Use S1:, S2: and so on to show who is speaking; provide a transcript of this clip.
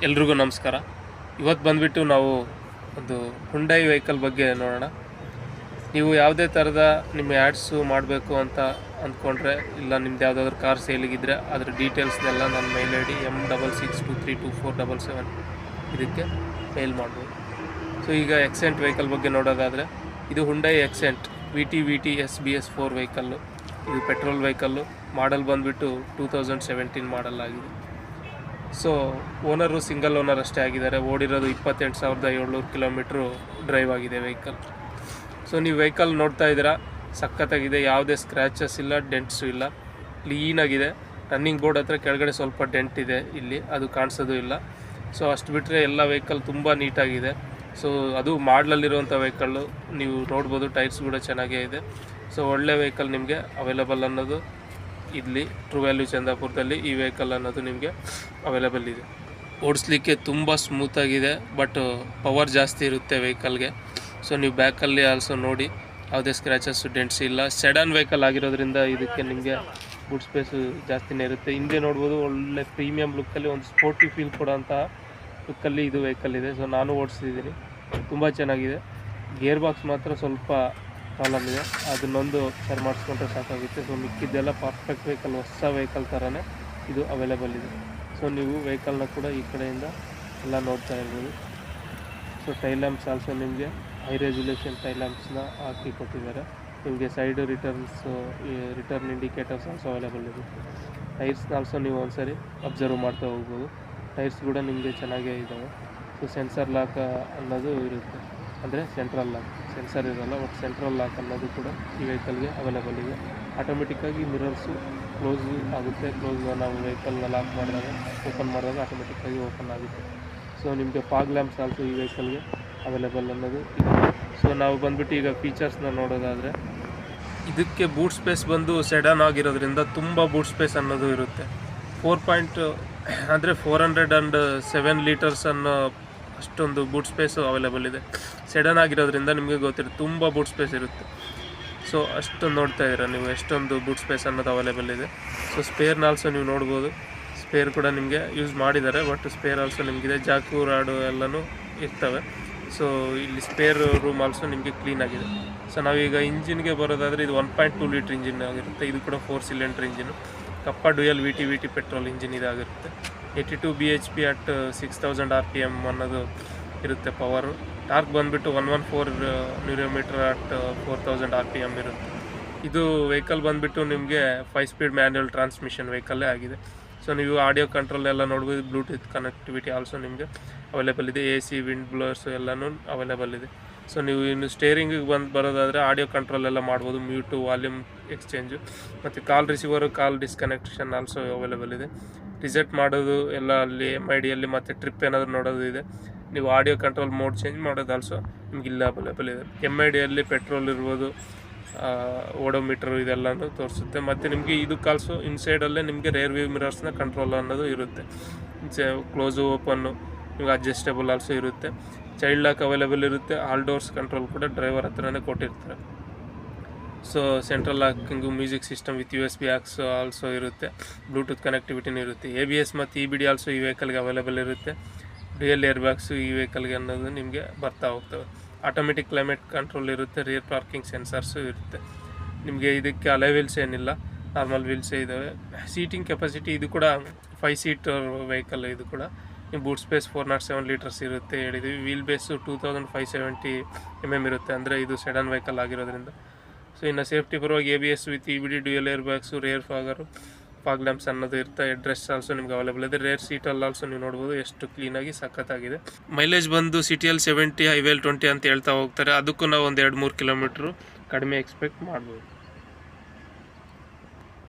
S1: ಎಲ್ರಿಗೂ ನಮಸ್ಕಾರ. ಇವತ್ತು ಬಂದುಬಿಟ್ಟು ನಾವು ಒಂದು ಹುಂಡೈ ವೆಹಿಕಲ್ ಬಗ್ಗೆ ನೋಡೋಣ. ನೀವು ಯಾವುದೇ ಥರದ ನಿಮ್ಮ ಆ್ಯಡ್ಸು ಮಾಡಬೇಕು ಅಂತ ಅಂದ್ಕೊಂಡ್ರೆ, ಇಲ್ಲ ನಿಮ್ದು ಯಾವುದಾದ್ರೂ ಕಾರ್ ಸೇಲಿಗಿದ್ದರೆ ಅದ್ರ ಡೀಟೇಲ್ಸ್ನೆಲ್ಲ ನನ್ನ ಮೇಲ್ ಐ ಡಿ M66232477 ಇದಕ್ಕೆ ಮೇಲ್ ಮಾಡ್ಬೋದು. ಸೊ ಈಗ ಎಕ್ಸೆಂಟ್ ವೆಹಿಕಲ್ ಬಗ್ಗೆ ನೋಡೋದಾದರೆ, ಇದು Hyundai Accent VT SBS4 vehicle. ಇದು ಪೆಟ್ರೋಲ್ ವೆಹಿಕಲ್ಲು. ಮಾಡಲ್ ಬಂದುಬಿಟ್ಟು 2017 ಮಾಡಲ್ ಆಗಿದೆ. ಸೊ ಓನರು ಸಿಂಗಲ್ ಓನರ್ ಅಷ್ಟೇ ಆಗಿದ್ದಾರೆ. ಓಡಿರೋದು 28,700 ಕಿಲೋಮೀಟ್ರು ಡ್ರೈವ್ ಆಗಿದೆ ವೆಹಿಕಲ್. ಸೊ ನೀವು ವೆಹಿಕಲ್ ನೋಡ್ತಾ ಇದ್ದೀರಾ, ಸಖತ್ತಾಗಿದೆ. ಯಾವುದೇ ಸ್ಕ್ರ್ಯಾಚಸ್ ಇಲ್ಲ, ಡೆಂಟ್ಸು ಇಲ್ಲ, ಕ್ಲೀನಾಗಿದೆ. ರನ್ನಿಂಗ್ ಬೋರ್ಡ್ ಹತ್ರ ಕೆಳಗಡೆ ಸ್ವಲ್ಪ ಡೆಂಟ್ ಇದೆ, ಇಲ್ಲಿ ಅದು ಕಾಣಿಸೋದು ಇಲ್ಲ. ಸೊ ಅಷ್ಟು ಬಿಟ್ಟರೆ ಎಲ್ಲ ವೆಹಿಕಲ್ ತುಂಬ ನೀಟಾಗಿದೆ. ಸೊ ಅದು ಮಾಡಲಲ್ಲಿರುವಂಥ ವೆಹಿಕಲ್ಲು, ನೀವು ನೋಡ್ಬೋದು. ಟೈರ್ಸ್ ಕೂಡ ಚೆನ್ನಾಗೇ ಇದೆ. ಸೊ ಒಳ್ಳೆ ವೆಹಿಕಲ್ ನಿಮಗೆ ಅವೈಲೇಬಲ್ ಅನ್ನೋದು ಇಲ್ಲಿ ಟ್ರೂ ವ್ಯಾಲ್ಯೂ ಚಂದಾಪುರದಲ್ಲಿ ಈ ವೆಹಿಕಲ್ ಅನ್ನೋದು ನಿಮಗೆ ಅವೈಲೇಬಲ್ ಇದೆ. ಓಡಿಸ್ಲಿಕ್ಕೆ ತುಂಬ ಸ್ಮೂತಾಗಿದೆ, ಬಟ್ ಪವರ್ ಜಾಸ್ತಿ ಇರುತ್ತೆ ವೆಹಿಕಲ್ಗೆ. ಸೊ ನೀವು ಬ್ಯಾಕಲ್ಲಿ ಆಲ್ಸೋ ನೋಡಿ, ಯಾವುದೇ ಸ್ಕ್ರ್ಯಾಚಸ್ಸು, ಡೆಂಟ್ಸ್ ಇಲ್ಲ. ಸೆಡನ್ ವೆಹಿಕಲ್ ಆಗಿರೋದ್ರಿಂದ ಇದಕ್ಕೆ ನಿಮಗೆ ಬೂಟ್ ಸ್ಪೇಸು ಜಾಸ್ತಿನೇ ಇರುತ್ತೆ. ಹಿಂದೆ ನೋಡ್ಬೋದು, ಒಳ್ಳೆ ಪ್ರೀಮಿಯಂ ಲುಕ್ಕಲ್ಲಿ ಒಂದು ಸ್ಪೋರ್ಟಿ ಫೀಲ್ ಕೊಡೋಂಥ ಲುಕ್ಕಲ್ಲಿ ಇದು ವೆಹಿಕಲ್ ಇದೆ. ಸೊ ನಾನು ಓಡಿಸಿದ್ದೀನಿ, ತುಂಬ ಚೆನ್ನಾಗಿದೆ. ಗೇರ್ ಬಾಕ್ಸ್ ಮಾತ್ರ ಸ್ವಲ್ಪ ಪ್ರಾಬ್ಲಮ್ ಇದೆ, ಅದನ್ನೊಂದು ಸರಿ ಮಾಡಿಸ್ಕೊಂಡ್ರೆ ಸಾಕಾಗುತ್ತೆ. ಸೊ ಮಿಕ್ಕಿದ್ದೆಲ್ಲ ಪರ್ಫೆಕ್ಟ್ ವೆಹಿಕಲ್, ಹೊಸ ವೆಹಿಕಲ್ ಥರನೇ ಇದು ಅವೈಲೇಬಲ್ ಇದೆ. ಸೊ ನೀವು ವೆಹಿಕಲ್ನ ಕೂಡ ಈ ಕಡೆಯಿಂದ ಎಲ್ಲ ನೋಡ್ತಾ ಇರ್ಬೋದು. ಸೊ ಟೈಲ್ ಲ್ಯಾಂಪ್ಸ್ ಆಲ್ಸೋ ನಿಮಗೆ ಹೈ ರೆಸೊಲ್ಯೂಷನ್ ಟೈಲ್ ಲ್ಯಾಂಪ್ಸ್ನ ಹಾಕಿ ಕೊಟ್ಟಿದ್ದಾರೆ. ನಿಮಗೆ side return indicators also available ಇರುತ್ತೆ. ಟೈರ್ಸ್ನ ಆಲ್ಸೋ ನೀವು ಒಂದ್ಸರಿ ಅಬ್ಸರ್ವ್ ಮಾಡ್ತಾ ಹೋಗ್ಬೋದು. ಟೈರ್ಸ್ ಕೂಡ ನಿಮಗೆ ಚೆನ್ನಾಗೇ ಇದ್ದಾವೆ. ಸೊ ಸೆನ್ಸರ್ ಲಾಕ್ ಅನ್ನೋದು ಇರುತ್ತೆ, ಅಂದರೆ ಸೆಂಟ್ರಲ್ ಲಾಕ್, ಸೆನ್ಸರ್ ಇರೋಲ್ಲ, ಬಟ್ ಸೆಂಟ್ರಲ್ ಲಾಕ್ ಅನ್ನೋದು ಕೂಡ ಈ ವೆಹಿಕಲ್ಗೆ ಅವೈಲೇಬಲ್ ಇದೆ. ಆಟೋಮೆಟಿಕ್ಕಾಗಿ ಮಿರರ್ಸು ಕ್ಲೋಸ್ ಆಗುತ್ತೆ. ನಾವು ವೆಹಿಕಲ್ನ ಲಾಕ್ ಮಾಡಿದಾಗ, ಓಪನ್ ಮಾಡಿದಾಗ ಆಟೋಮೆಟಿಕ್ಕಾಗಿ ಓಪನ್ ಆಗುತ್ತೆ. ಸೊ ನಿಮಗೆ ಫಾಗ್ ಲ್ಯಾಂಪ್ಸ್ ಆಲ್ಸೋ ಈ ವೆಹಿಕಲ್ಗೆ ಅವೈಲೇಬಲ್ ಅನ್ನೋದು ಇದೆ. ಸೊ ನಾವು ಬಂದುಬಿಟ್ಟು ಈಗ ಫೀಚರ್ಸ್ನ ನೋಡೋದಾದರೆ, ಇದಕ್ಕೆ ಬೂಟ್ ಸ್ಪೇಸ್ ಬಂದು ಸೆಡನ್ ಆಗಿರೋದ್ರಿಂದ ತುಂಬ ಬೂಟ್ ಸ್ಪೇಸ್ ಅನ್ನೋದು ಇರುತ್ತೆ. 407 ಲೀಟರ್ಸ್ ಅನ್ನೋ ಅಷ್ಟೊಂದು ಬೂಟ್ ಸ್ಪೇಸು ಅವೈಲೇಬಲ್ ಇದೆ. ಸೆಡನ್ ಆಗಿರೋದ್ರಿಂದ ನಿಮಗೆ ಗೊತ್ತಿರುತ್ತೆ, ತುಂಬ ಬೂಟ್ ಸ್ಪೇಸ್ ಇರುತ್ತೆ. ಸೊ ಅಷ್ಟೊಂದು ನೋಡ್ತಾ ಇದ್ದೀರಾ ನೀವು ಎಷ್ಟೊಂದು ಬೂಟ್ ಸ್ಪೇಸ್ ಅನ್ನೋದು ಅವೈಲೇಬಲ್ ಇದೆ. ಸೊ ಸ್ಪೇರ್ನ ಆಲ್ಸೋ ನೀವು ನೋಡ್ಬೋದು. ಸ್ಪೇರ್ ಕೂಡ ನಿಮಗೆ ಯೂಸ್ ಮಾಡಿದ್ದಾರೆ, ಬಟ್ ಸ್ಪೇರ್ ಆಲ್ಸೋ ನಿಮಗಿದೆ. ಜಾಕು ರಾಡು ಎಲ್ಲನೂ ಇರ್ತವೆ. ಸೊ ಇಲ್ಲಿ ಸ್ಪೇರ್ ರೂಮ್ ಆಲ್ಸೋ ನಿಮಗೆ ಕ್ಲೀನಾಗಿದೆ. ಸೊ ನಾವೀಗ ಇಂಜಿನ್ಗೆ ಬರೋದಾದರೆ, ಇದು 1.2 ಲೀಟ್ರ್ ಇಂಜಿನ್ ಆಗಿರುತ್ತೆ. ಇದು ಕೂಡ 4 ಸಿಲಿಂಡರ್ ಇಂಜಿನು. ಕಪ್ಪ ಡ್ಯುಯಲ್ VT ಪೆಟ್ರೋಲ್ ಇಂಜಿನ್ ಇದಾಗಿರುತ್ತೆ. 82 bhp ಅಟ್ 6000 RPM ಅನ್ನೋದು ಇರುತ್ತೆ ಪವರು. ಟಾರ್ಕ್ ಬಂದುಬಿಟ್ಟು 114 Nm ಅಟ್ 4000 RPM ಇರುತ್ತೆ. ಇದು ವೆಹಿಕಲ್ ಬಂದುಬಿಟ್ಟು ನಿಮಗೆ 5 ಸ್ಪೀಡ್ ಮ್ಯಾನ್ಯುವಲ್ ಟ್ರಾನ್ಸ್ಮಿಷನ್ ವೆಹಿಕಲ್ಲೇ ಆಗಿದೆ. ಸೊ ನೀವು ಆಡಿಯೋ ಕಂಟ್ರೋಲ್ ಎಲ್ಲ ನೋಡ್ಬೋದು. ಬ್ಲೂಟೂತ್ ಕನೆಕ್ಟಿವಿಟಿ ಆಲ್ಸೋ ನಿಮಗೆ ಅವೈಲೇಬಲ್ ಇದೆ. AC, ವಿಂಡ್ ಬ್ಲೋರ್ಸು ಎಲ್ಲನೂ ಅವೈಲೇಬಲ್ ಇದೆ. ಸೊ ನೀವು ಇನ್ನು ಸ್ಟೇರಿಂಗಿಗೆ ಬರೋದಾದರೆ ಆಡಿಯೋ ಕಂಟ್ರೋಲ್ ಎಲ್ಲ ಮಾಡ್ಬೋದು. ಮ್ಯೂಟು, ವಾಲ್ಯೂಮ್ ಎಕ್ಸ್ಚೇಂಜು, ಮತ್ತು ಕಾಲ್ ರಿಸೀವರು, ಕಾಲ್ ಡಿಸ್ಕನೆಕ್ಷನ್ ಆಲ್ಸೋ ಅವೈಲೇಬಲ್ ಇದೆ. ರಿಸೆಟ್ ಮಾಡೋದು ಎಲ್ಲ ಅಲ್ಲಿ MIDಯಲ್ಲಿ, ಮತ್ತು ಟ್ರಿಪ್ ಏನಾದರೂ ನೋಡೋದು ಇದೆ. ನೀವು ಆಡಿಯೋ ಕಂಟ್ರೋಲ್ ಮೋಡ್ ಚೇಂಜ್ ಮಾಡೋದು ಆಲ್ಸೋ ನಿಮ್ಗೆ ಇಲ್ಲ ಅವೈಲೇಬಲ್ ಇದೆ. MIDಯಲ್ಲಿ ಪೆಟ್ರೋಲ್ ಇರ್ಬೋದು, ಓಡೋಮೀಟ್ರು ಇದೆಲ್ಲನೂ ತೋರಿಸುತ್ತೆ. ಮತ್ತು ನಿಮಗೆ ಇದಕ್ಕೆ ಆಲ್ಸೋ ಇನ್ಸೈಡಲ್ಲೇ ನಿಮಗೆ ರೇರ್ ವ್ಯೂ ಮಿರರ್ಸ್ನ ಕಂಟ್ರೋಲ್ ಅನ್ನೋದು ಇರುತ್ತೆ. ಕ್ಲೋಸು, ಓಪನ್ನು ನಿಮ್ಗೆ ಅಡ್ಜಸ್ಟೇಬಲ್ ಆಲ್ಸೋ ಇರುತ್ತೆ. ಚೈಲ್ಡ್ ಲಾಕ್ ಅವೈಲೇಬಲ್ ಇರುತ್ತೆ. ಆಲ್ ಡೋರ್ಸ್ ಕಂಟ್ರೋಲ್ ಕೂಡ ಡ್ರೈವರ್ ಹತ್ರನೇ ಕೊಟ್ಟಿರ್ತಾರೆ. So central locking, music system with USB aux also ಇರುತ್ತೆ. ಬ್ಲೂಟೂತ್ ಕನೆಕ್ಟಿವಿಟಿನೂ ಇರುತ್ತೆ. ABS ಮತ್ತು EBD ಆಲ್ಸೋ ಈ ವೆಹಿಕಲ್ಗೆ ಅವೈಲೇಬಲ್ ಇರುತ್ತೆ. ಡ್ಯುಯಲ್ ಏರ್ ಬ್ಯಾಗ್ಸು ಈ ವೆಹಿಕಲ್ಗೆ ಅನ್ನೋದು ನಿಮಗೆ ಬರ್ತಾ ಹೋಗ್ತವೆ. ಆಟೋಮೆಟಿಕ್ ಕ್ಲೈಮೇಟ್ ಕಂಟ್ರೋಲ್ ಇರುತ್ತೆ. ರಿಯರ್ ಪಾರ್ಕಿಂಗ್ ಸೆನ್ಸರ್ಸು ಇರುತ್ತೆ. ನಿಮಗೆ ಇದಕ್ಕೆ ಅಲೈ ವೀಲ್ಸ್ ಏನಿಲ್ಲ, ನಾರ್ಮಲ್ ವೀಲ್ಸೇ ಇದ್ದಾವೆ. ಸೀಟಿಂಗ್ ಕೆಪಾಸಿಟಿ ಇದು ಕೂಡ 5 ಸೀಟರ್ ವೆಹಿಕಲ್. ಇದು ಕೂಡ ನಿಮ್ಮ ಬೂಟ್ ಸ್ಪೇಸ್ 407 ಲೀಟರ್ಸ್ ಇರುತ್ತೆ ಹೇಳಿದ್ವಿ. ವೀಲ್ ಬೇಸು 2570 mm ಇರುತ್ತೆ, ಅಂದರೆ ಇದು ಸೆಡನ್ ವೆಹಿಕಲ್ ಆಗಿರೋದ್ರಿಂದ. ಸೊ ಇನ್ನು ಸೇಫ್ಟಿ ಪರವಾಗಿ ABS with EBD, dual air bags, rear fog lamps ಅನ್ನೋದು ಇರುತ್ತೆ. ಅಡ್ರೆಸ್ ಆಲ್ಸೋ ನಿಮ್ಗೆ ಅವೈಲೇಬಲ್ ಇದೆ. ರೇರ್ ಸೀಟಲ್ಲಿ ಆಲ್ಸೋ ನೀವು ನೋಡ್ಬೋದು ಎಷ್ಟು ಕ್ಲೀನಾಗಿ ಸಖತ್ತಾಗಿದೆ. ಮೈಲೇಜ್ ಬಂದು ಸಿಟಿಯಲ್ಲಿ 70, ಹೈವೇಲಿ 20 ಅಂತ ಹೇಳ್ತಾ ಹೋಗ್ತಾರೆ. ಅದಕ್ಕೂ ನಾವು ಒಂದು 2-3 ಕಿಲೋಮೀಟ್ರು ಕಡಿಮೆ ಎಕ್ಸ್ಪೆಕ್ಟ್ ಮಾಡ್ಬೋದು.